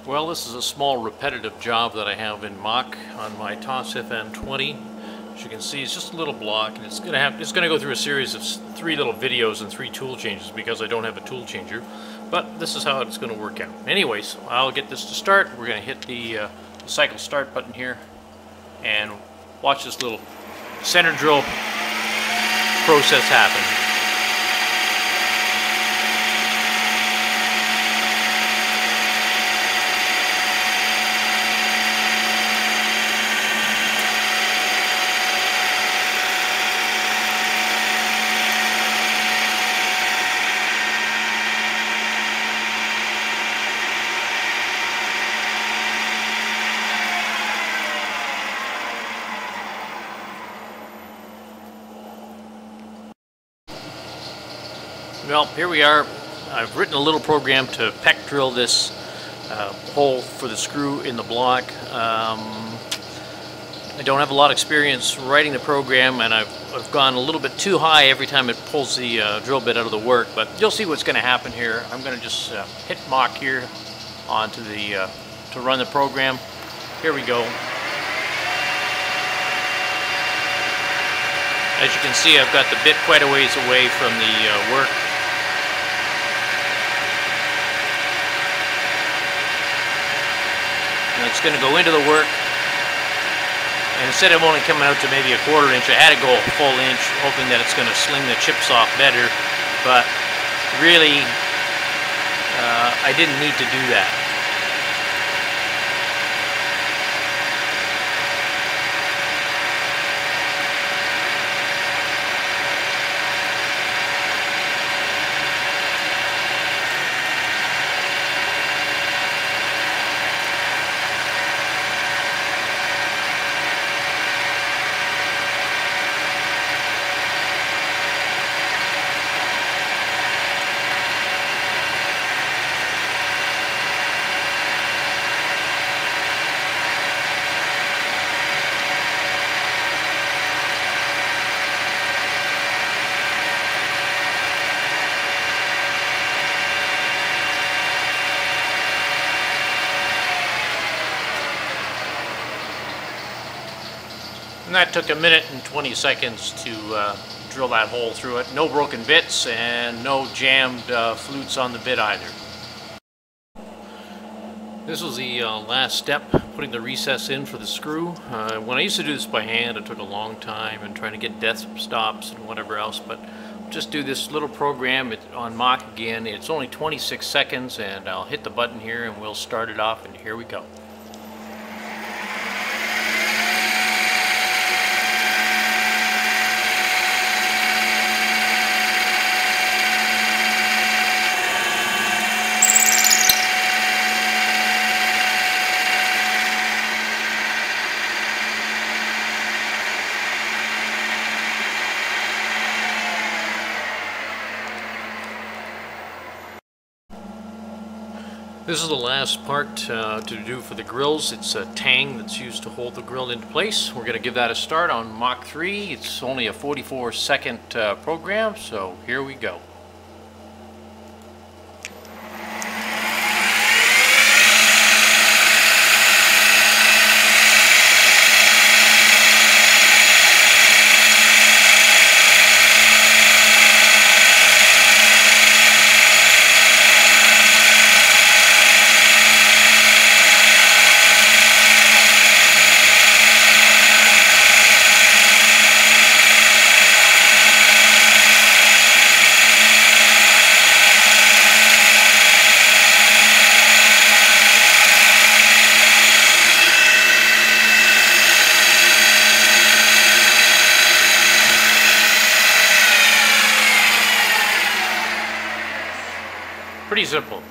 Well, this is a small repetitive job that I have in Mach on my TOS FN20. As you can see, it's just a little block, and it's gonna go through a series of 3 little videos and 3 tool changes because I don't have a tool changer. But this is how it's gonna work out. Anyways, I'll get this to start. We're gonna hit the cycle start button here and watch this little center drill process happen. Well, here we are. I've written a little program to peck drill this hole for the screw in the block. I don't have a lot of experience writing the program, and I've gone a little bit too high every time it pulls the drill bit out of the work, but you'll see what's going to happen here. I'm going to just hit Mach here onto the to run the program. Here we go. As you can see, I've got the bit quite a ways away from the work. And it's going to go into the work, and instead of only coming out to maybe a 1/4 inch, I had to go a full inch, hoping that it's going to sling the chips off better, but really I didn't need to do that. And that took 1:20 to drill that hole through it. No broken bits and no jammed flutes on the bit either. This was the last step, putting the recess in for the screw. When I used to do this by hand, it took a long time and trying to get death stops and whatever else, but just do this little program on Mach again. It's only 26 seconds, and I'll hit the button here and we'll start it off, and here we go. This is the last part to do for the grills. It's a tang that's used to hold the grill into place. We're going to give that a start on Mach 3. It's only a 44-second program, so here we go. Pretty simple.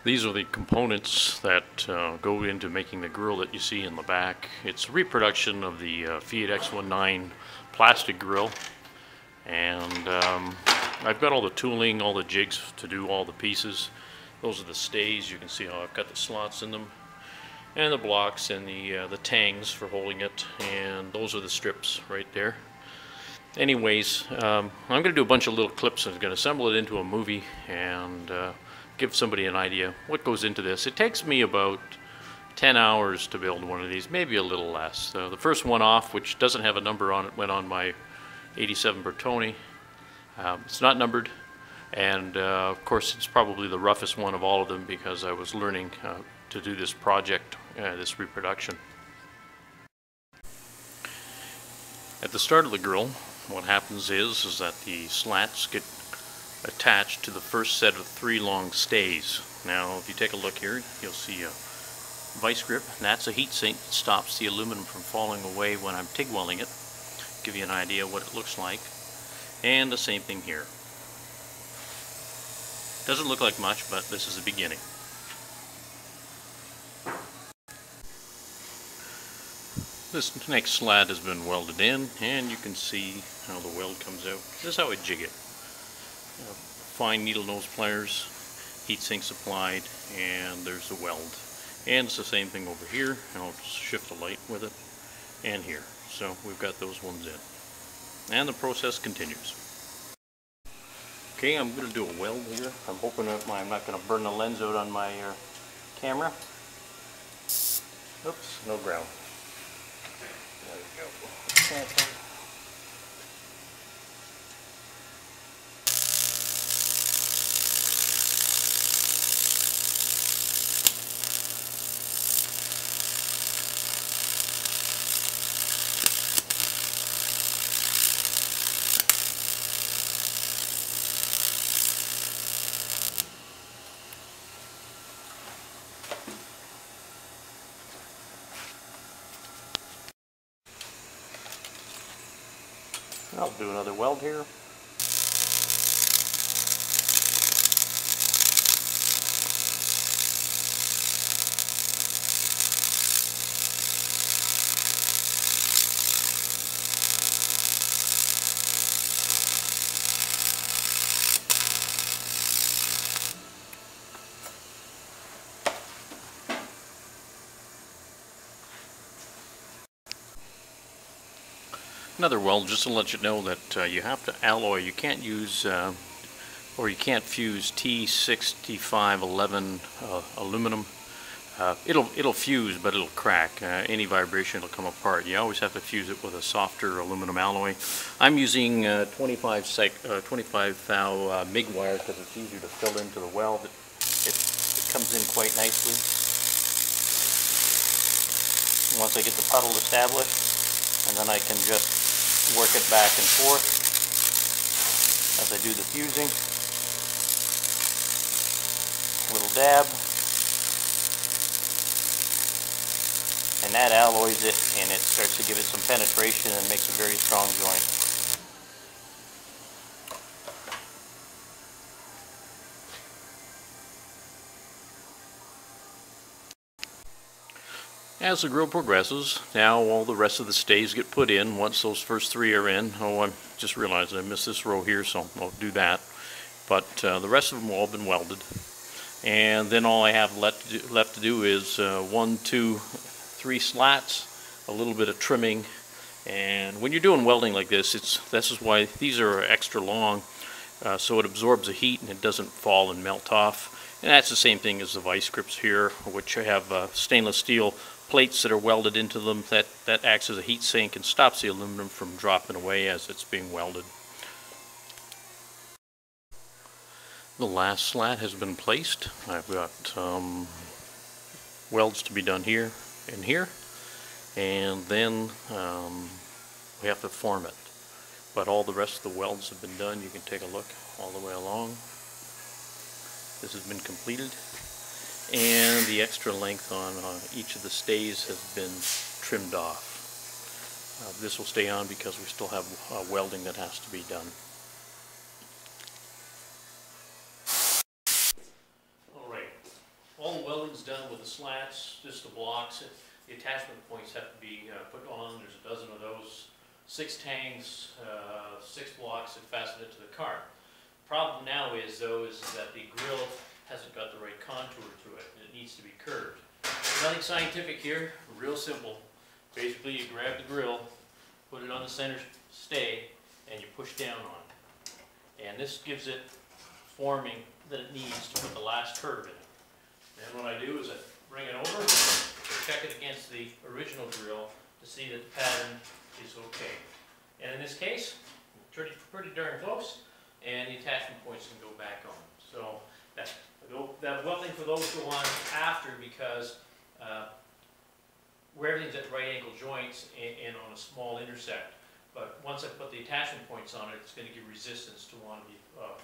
These are the components that go into making the grill that you see in the back. It's a reproduction of the Fiat X1 plastic grill, and I've got all the tooling, all the jigs to do all the pieces. Those are the stays. You can see how I've got the slots in them, and the blocks, and the tangs for holding it, and those are the strips right there. Anyways, I'm going to do a bunch of little clips. I'm going to assemble it into a movie and give somebody an idea what goes into this. It takes me about 10 hours to build one of these, maybe a little less. The first one off, which doesn't have a number on it, went on my 87 Bertone. It's not numbered, and of course it's probably the roughest one of all of them because I was learning to do this project, this reproduction. At the start of the grill, what happens is that the slats get attached to the first set of 3 long stays. Now if you take a look here, you'll see a vice grip, and that's a heat sink that stops the aluminum from falling away when I'm TIG welding it. Give you an idea what it looks like. And the same thing here. Doesn't look like much, but this is the beginning. This next slat has been welded in, and you can see how the weld comes out. This is how I jig it. Fine needle nose pliers, heat sink supplied, and there's the weld. And it's the same thing over here, and I'll just shift the light with it, and here. So we've got those ones in. And the process continues. Okay, I'm going to do a weld here. I'm hoping that I'm not going to burn the lens out on my camera. Oops, no ground. There we go. I'll do another weld here. Another weld, just to let you know that you have to alloy. You can't use or you can't fuse T6511 aluminum. It'll fuse, but it'll crack. Any vibration will come apart. You always have to fuse it with a softer aluminum alloy. I'm using 25 thou MIG wire because it's easier to fill into the weld. It comes in quite nicely. Once I get the puddle established, and then I can just work it back and forth as I do the fusing. A little dab, and that alloys it, and it starts to give it some penetration and makes a very strong joint. As the grill progresses, now all the rest of the stays get put in. Once those first 3 are in, I just realized I missed this row here, so I'll do that. But the rest of them have all been welded. And then all I have left to do is 1, 2, 3 slats, a little bit of trimming. And when you're doing welding like this, this is why these are extra long, so it absorbs the heat and it doesn't fall and melt off. And that's the same thing as the vice grips here, which have stainless steel plates that are welded into them that acts as a heat sink and stops the aluminum from dropping away as it's being welded. The last slat has been placed. I've got welds to be done here and here, and then we have to form it. But all the rest of the welds have been done. You can take a look all the way along. This has been completed, and the extra length on each of the stays has been trimmed off. This will stay on because we still have welding that has to be done. Alright, the welding's done with the slats, just the blocks. The attachment points have to be put on. There's a dozen of those. 6 tangs, 6 blocks that fasten it to the car. Problem now is, though, is that the grill hasn't got the right contour to it. It needs to be curved. Nothing scientific here, real simple. Basically, you grab the grill, put it on the center stay, and you push down on it. And this gives it forming that it needs to put the last curve in it. And what I do is I bring it over, check it against the original grill to see that the pattern is okay. And in this case, pretty darn close, and the attachment points can go back on. So that welding for those go on after, because where everything's at right angle joints and on a small intersect. But once I put the attachment points on it, it's going to give resistance to want to be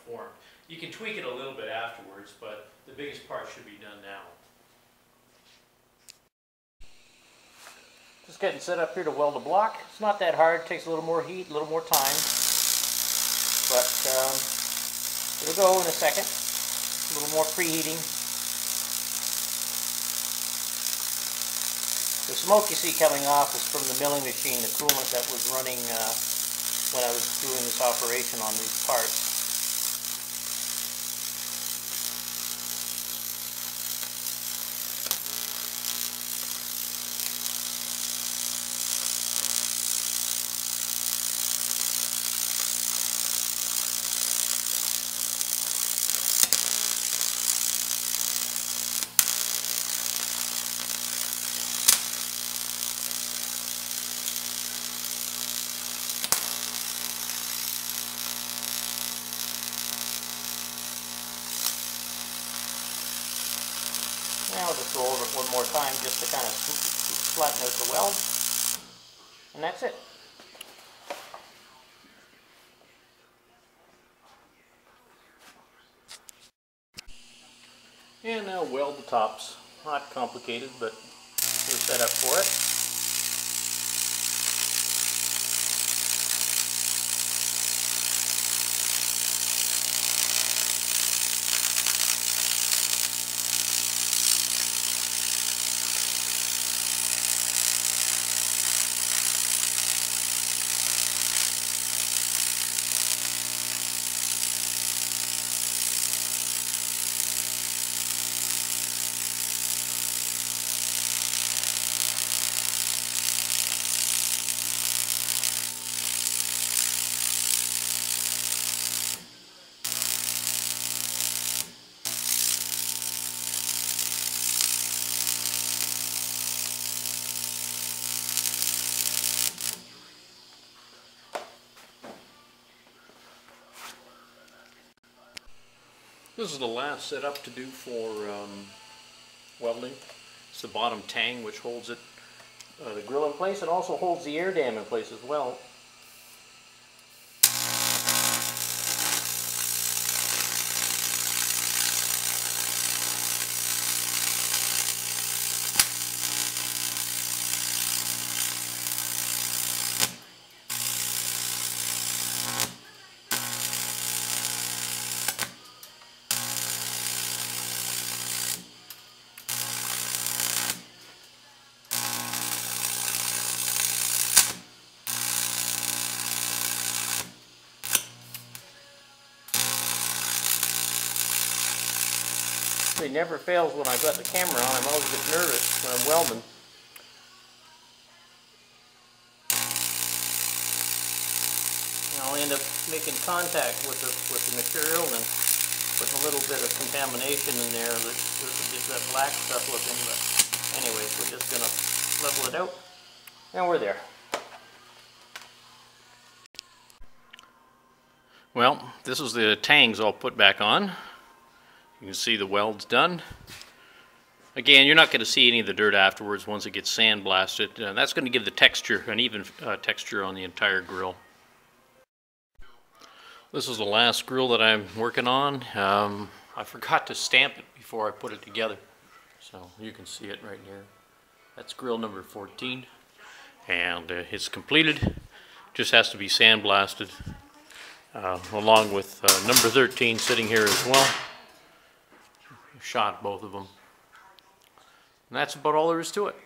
formed. You can tweak it a little bit afterwards, but the biggest part should be done now. Just getting set up here to weld a block. It's not that hard. It takes a little more heat, a little more time. But it'll go in a second. A little more preheating. The smoke you see coming off is from the milling machine, the coolant that was running when I was doing this operation on these parts. Now I'll just go over it one more time just to kind of flatten out the weld. And that's it. And now weld the tops. Not complicated, but we're set up for it. This is the last setup to do for welding. It's the bottom tang which holds it, the grill in place, and also holds the air dam in place as well. It never fails when I've got the camera on. I'm always get nervous when I'm welding. And I'll end up making contact with the material and putting a little bit of contamination in there that gives that black stuff looking. But anyways, we're just going to level it out, and we're there. Well, this is the tangs all put back on. You can see the weld's done. Again, you're not going to see any of the dirt afterwards once it gets sandblasted. That's going to give the texture, an even texture on the entire grill. This is the last grill that I'm working on. I forgot to stamp it before I put it together. So you can see it right here. That's grill number 14. And it's completed. Just has to be sandblasted. Along with number 13 sitting here as well. Shot both of them. And that's about all there is to it.